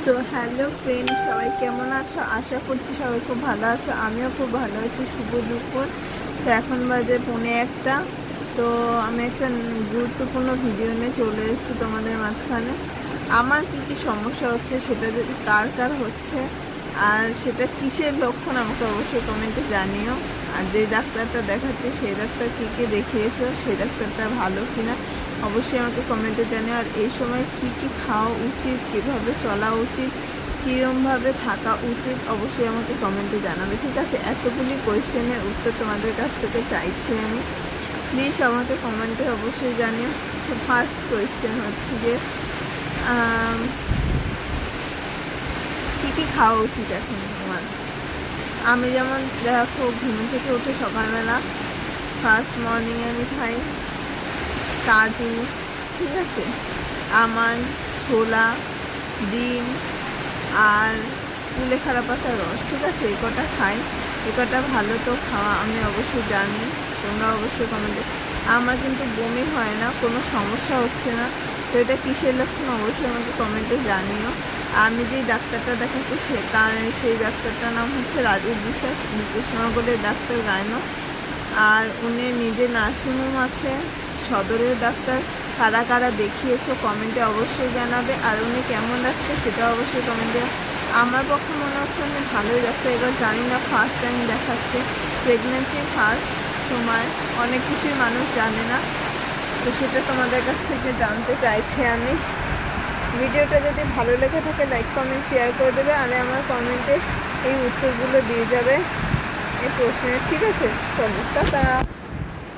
So hello friend, সবাই কেমন আছো? আশা করছি সবাই খুব ভালো আছো। আমিও খুব ভালো আছি। শুভ দুপুর। তো এখন বাজে 1:45। তো আমি একটা গুরুত্বপূর্ণ ভিডিও নিয়ে চলে এসেছি তোমাদের মাঝখানে। আমার কী কী সমস্যা হচ্ছে, সেটা যদি কার কার হচ্ছে আর সেটা কিসের লক্ষণ, আমাকে অবশ্যই কমেন্টে জানিও। আর যে ডাক্তারটা দেখাচ্ছে সেই ডাক্তার কী কী দেখিয়েছো, সেই ডাক্তারটা ভালো কিনা অবশ্যই আমাকে কমেন্টে জানিও। আর এই সময় কি কি খাওয়া উচিত, কীভাবে চলা উচিত, কীরমভাবে থাকা উচিত অবশ্যই আমাকে কমেন্টে জানাবে, ঠিক আছে? এতগুলি কোয়েশ্চেনের উত্তর তোমাদের কাছ থেকে চাইছি আমি। প্লিজ আমাকে কমেন্টে অবশ্যই জানিও। তো ফার্স্ট কোয়েশ্চেন হচ্ছে যে কী কী খাওয়া উচিত এখন আমার। আমি যেমন দেখো, ঘুম থেকে উঠে সকালবেলা ফার্স্ট মর্নিংয়ে আমি খাই কাজু, ঠিক আছে, আমন্ড, ছোলা, ডিম আর কুলেখাড়া পাতার রস, ঠিক আছে? এই কটা খাই। এই কটা ভালো তো খাওয়া, আমি অবশ্যই জানি। তোমরা অবশ্যই কমেন্টে। আমার কিন্তু বমি হয় না, কোনো সমস্যা হচ্ছে না। তো এটা কিসের লক্ষণ অবশ্যই আমাকে কমেন্টে জানিও। আমি যেই ডাক্তারটা দেখাচ্ছি সেই ডাক্তারটার নাম হচ্ছে রাজীব বিশ্বাস, কৃষ্ণনগরের ডাক্তার, গায়নো। আর উনি নিজে নার্সিংহোম আছে, সদরের ডাক্তার। কারা কারা দেখিয়েছো কমেন্টে অবশ্যই জানাবে। আর উনি কেমন ডাক্তার সেটা অবশ্যই কমেন্টে। আমার পক্ষে মনে হচ্ছে উনি ভালোই ডাক্তার। এবার জানি না, ফার্স্ট টাইম দেখাচ্ছে। প্রেগনেন্সি ফার্স্ট সময় অনেক কিছুই মানুষ জানে না, তো সেটা তোমাদের কাছ থেকে জানতে চাইছি আমি। ভিডিওটা যদি ভালো লেগে থাকে লাইক কমেন্ট শেয়ার করে দেবে, আর আমার কমেন্টে এই উত্তরগুলো দিয়ে যাবে এই প্রশ্নের, ঠিক আছে? চলো টাটা।